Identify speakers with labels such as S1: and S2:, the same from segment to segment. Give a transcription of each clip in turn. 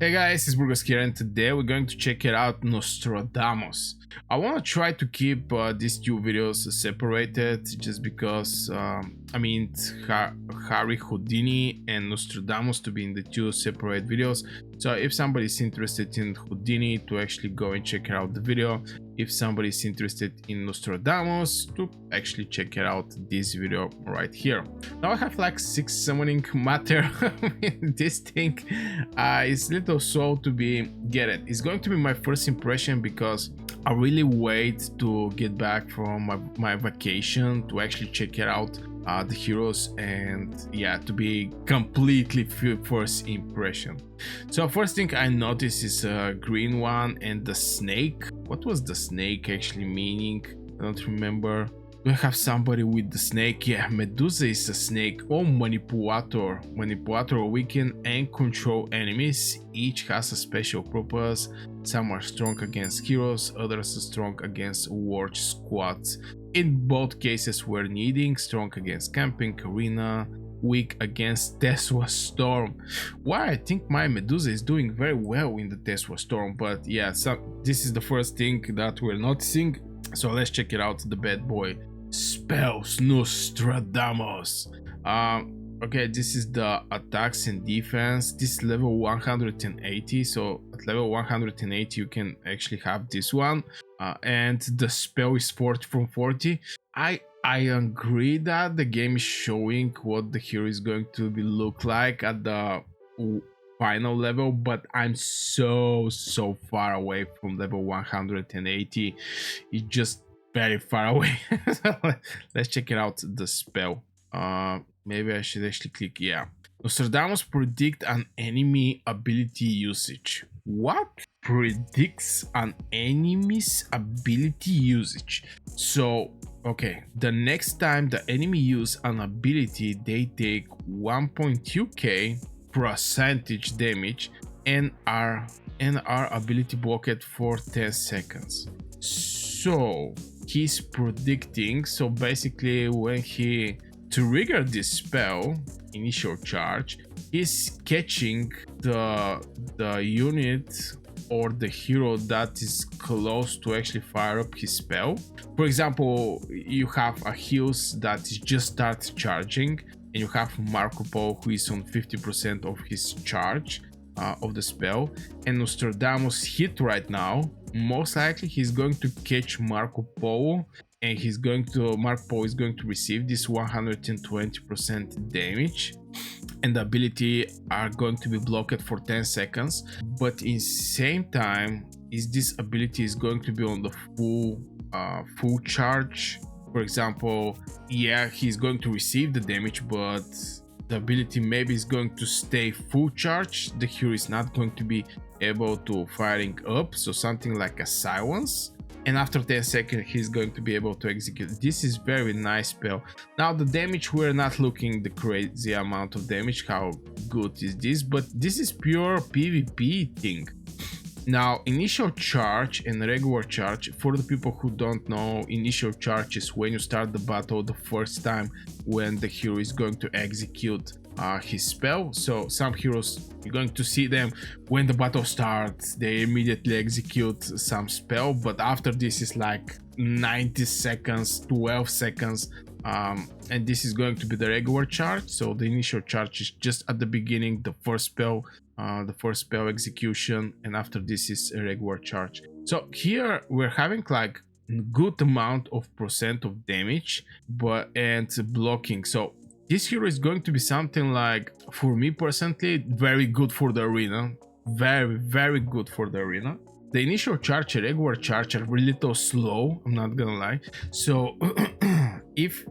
S1: Hey guys, it's Burgos here, and today we're going to check it out Nostradamus. I want to try to keep these two videos separated just because Harry Houdini and Nostradamus to be in the two separate videos. So if somebody's interested in Houdini, to actually go and check out the video. If somebody's interested in Nostradamus, to actually check it out this video right here. Now I have like 6 summoning matter. This thing is little slow to get it. It's going to be my first impression because I really wait to get back from my vacation to actually check it out the heroes, and yeah, to be completely first impression. So first thing I noticed is a green one and the snake. What was the snake actually meaning? I don't remember. Do I have somebody with the snake? Yeah, Medusa is a snake. Oh, Manipulator. Manipulator weaken and control enemies. Each has a special purpose. Some are strong against heroes, others are strong against watch squads. In both cases we're needing strong against camping, arena, weak against Tesla Storm. Why I think my Medusa is doing very well in the Tesla Storm, but yeah, this is the first thing that we're noticing. So let's check it out, the bad boy. Spells Nostradamus. Okay, this is the attacks and defense. This is level 180, so at level 180 you can actually have this one, and the spell is 40 from 40. I agree that the game is showing what the hero is going to look like at the final level, but I'm so far away from level 180. It's just very far away. Let's check it out, the spell. Maybe I should actually click, yeah. Nostradamus predict an enemy ability usage. What? Predicts an enemy's ability usage. So okay, the next time the enemy use an ability, they take 1.2k percentage damage and are ability blocked for 10 seconds. So he's predicting, so basically when he trigger this spell, initial charge, he's catching the unit or the hero that is close to actually fire up his spell. For example, you have a Hills that is just start charging, and you have Marco Polo who is on 50% of his charge of the spell, and Nostradamus hit right now. Most likely he's going to catch Marco Polo, and Marco Polo is going to receive this 120% damage, and the ability are going to be blocked for 10 seconds. But in same time, this ability is going to be on the full charge. For example, yeah, he's going to receive the damage, but the ability maybe is going to stay full charge. The hero is not going to be able to firing up, so something like a silence, and after 10 seconds he's going to be able to execute. This is very nice spell. Now the damage, we're not looking the crazy amount of damage, how good is this, but this is pure PvP thing. Now initial charge and regular charge, for the people who don't know, initial charge is when you start the battle the first time, when the hero is going to execute his spell. So some heroes, you're going to see them when the battle starts, they immediately execute some spell, but after this is like 90 seconds, 12 seconds, and this is going to be the regular charge. So the initial charge is just at the beginning, the first spell execution, and after this is a regular charge. So here we're having like good amount of percent of damage and blocking. So this hero is going to be something like, for me personally, very good for the arena. Very good for the arena. The initial charge and regular charge are a little slow, I'm not gonna lie. So if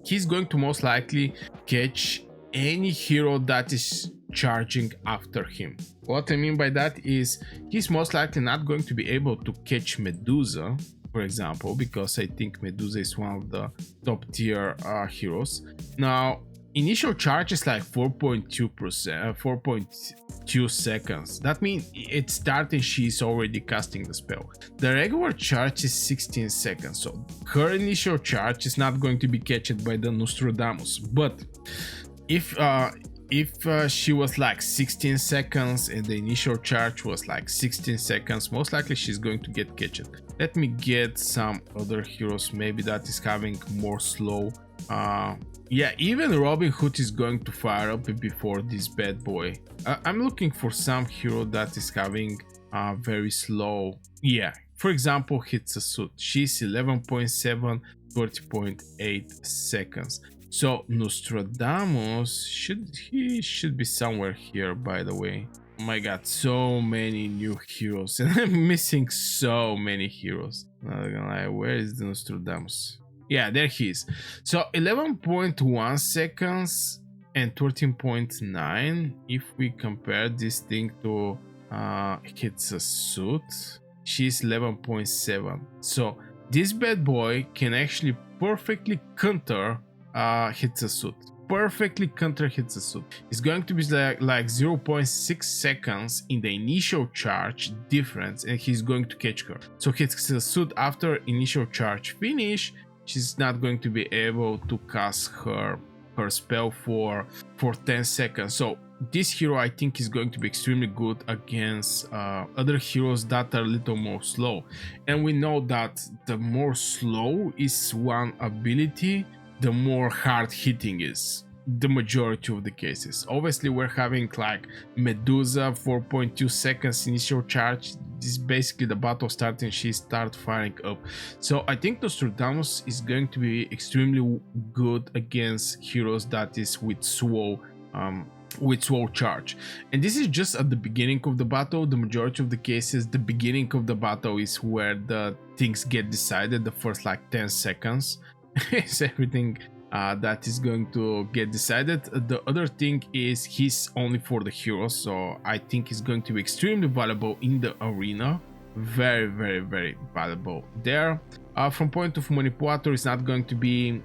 S1: he's going to most likely catch any hero that is charging after him. What I mean by that is he's most likely not going to be able to catch Medusa, for example, because I think Medusa is one of the top tier heroes. Now initial charge is like 4.2 seconds. That means it started, she's already casting the spell. The regular charge is 16 seconds, so her initial charge is not going to be catched by the Nostradamus. But if if she was like 16 seconds and the initial charge was like 16 seconds, most likely she's going to get catched. Let me get some other heroes maybe that is having more slow. Yeah, even Robin Hood is going to fire up before this bad boy. I'm looking for some hero that is having very slow. Yeah, for example, Hatsune. She's 11.7, 30.8 seconds. So Nostradamus should be somewhere here, by the way. Oh my god, so many new heroes, and I'm missing so many heroes. Not gonna lie, where is the Nostradamus? Yeah, there he is. So 11.1 seconds and 13.9. If we compare this thing to Hatsune, she's 11.7. So this bad boy can actually perfectly counter Hatsune. Perfectly counter Hatsune. It's going to be like 0.6 seconds in the initial charge difference, and he's going to catch her. So Hatsune, after initial charge finish, she's not going to be able to cast her spell for 10 seconds. So this hero, I think, is going to be extremely good against other heroes that are a little more slow. And we know that the more slow is one ability, the more hard hitting is, the majority of the cases. Obviously, we're having like Medusa 4.2 seconds initial charge. This is basically the battle starting, she starts firing up. So I think Nostradamus is going to be extremely good against heroes that is with slow charge. And this is just at the beginning of the battle. The majority of the cases, the beginning of the battle is where the things get decided. The first like 10 seconds is everything that is going to get decided. The other thing is he's only for the heroes, so I think he's going to be extremely valuable in the arena. Very, very, very valuable there. From point of Manipulator, it's not going to be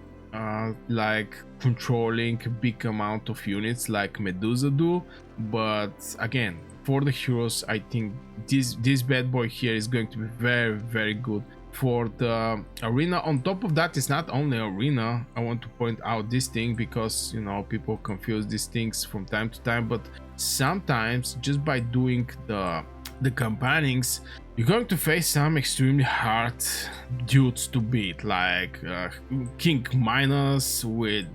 S1: like controlling a big amount of units like Medusa do, but again, for the heroes, I think this bad boy here is going to be very, very good for the arena. On top of that, it's not only arena. I want to point out this thing because, you know, people confuse these things from time to time, but sometimes just by doing the campaignings, you're going to face some extremely hard dudes to beat, like King Minos with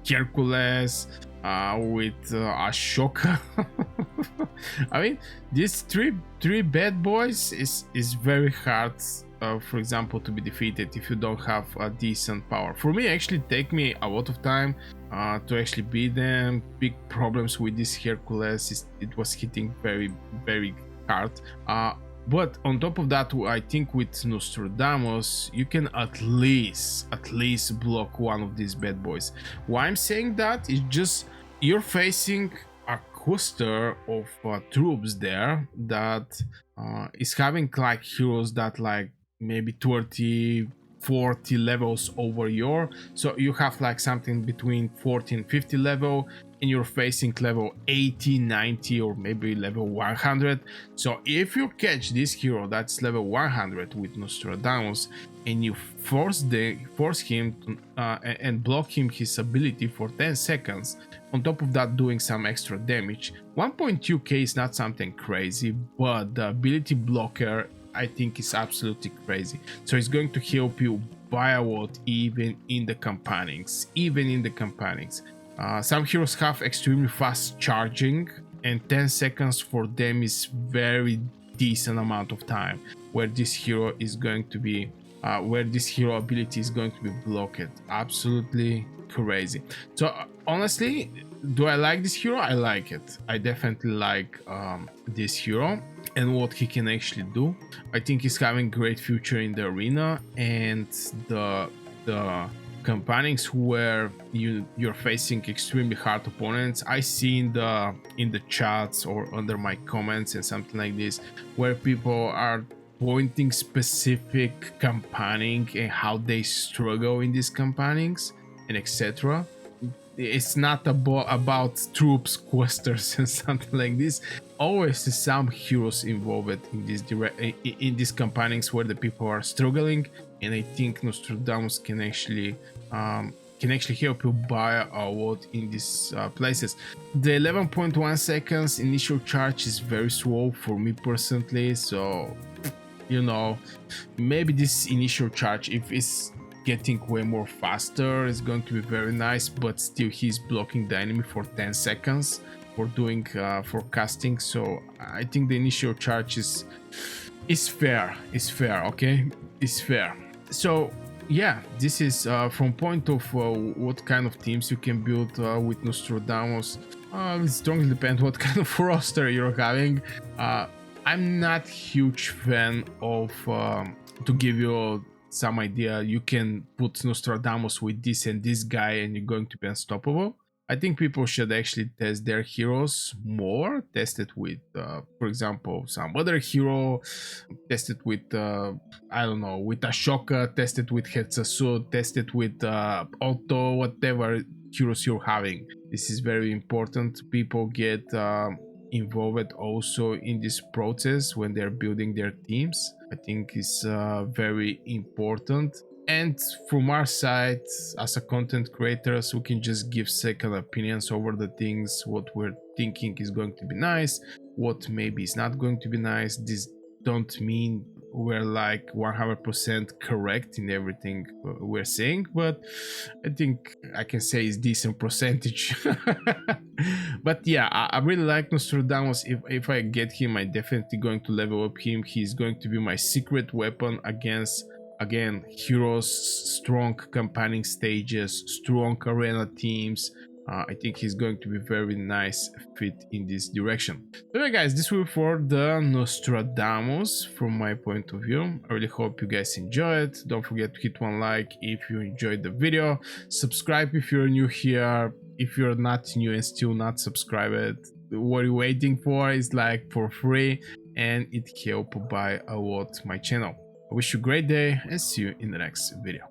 S1: Hercules, with Ashoka. I mean, these three bad boys is very hard, for example, to be defeated if you don't have a decent power. For me, actually take me a lot of time to actually beat them. Big problems with this Hercules, it was hitting very, very hard. But on top of that, I think with Nostradamus, you can at least block one of these bad boys. Why I'm saying that is just you're facing a cluster of troops there that is having like heroes that like maybe 30, 40 levels over your, so you have like something between 40 and 50 level, and you're facing level 80, 90, or maybe level 100. So if you catch this hero that's level 100 with Nostradamus and you force him to, and block him his ability for 10 seconds, on top of that doing some extra damage, 1.2k is not something crazy, but the ability blocker I think is absolutely crazy. So it's going to help you by a lot, even in the campaignings. Some heroes have extremely fast charging, and 10 seconds for them is very decent amount of time where this hero is going to be where this hero ability is going to be blocked. Absolutely crazy. So honestly, do I like this hero? I like it. I definitely like this hero and what he can actually do. I think he's having great future in the arena, and the campaignings where you're facing extremely hard opponents. I see in the chats or under my comments and something like this where people are pointing specific campaigning and how they struggle in these campaignings and etc. It's not about troops, questers, and something like this. Always some heroes involved in these campaignings where the people are struggling, and I think Nostradamus can actually can actually help you buy a lot in these places. The 11.1 seconds initial charge is very slow for me personally, so you know, maybe this initial charge, if it's getting way more faster, is going to be very nice, but still he's blocking the enemy for 10 seconds for doing forecasting. So I think the initial charge is fair, okay, is fair. So yeah, this is from point of what kind of teams you can build with Nostradamus. It strongly depends what kind of roster you're having. I'm not huge fan of to give you some idea, you can put Nostradamus with this and this guy and you're going to be unstoppable. I think people should actually test their heroes more, test it with for example some other hero, test it with I don't know, with Ashoka, test it with Hatsune, test it with Otto, whatever heroes you're having. This is very important. People get involved also in this process when they're building their teams. I think is very important. And from our side, as a content creators, we can just give second opinions over the things, what we're thinking is going to be nice, what maybe is not going to be nice. This don't mean we're like 100% correct in everything we're saying, but I think I can say it's decent percentage. But yeah, I really like Nostradamus. If I get him, I definitely going to level up him. He's going to be my secret weapon against, again, heroes, strong campaigning stages, strong arena teams. I think he's going to be very nice fit in this direction. So yeah, guys, this will be for the Nostradamus from my point of view. I really hope you guys enjoy it. Don't forget to hit one like if you enjoyed the video. Subscribe if you're new here. If you're not new and still not subscribed, what you're waiting for is like for free, and it helps by a lot my channel. I wish you a great day and see you in the next video.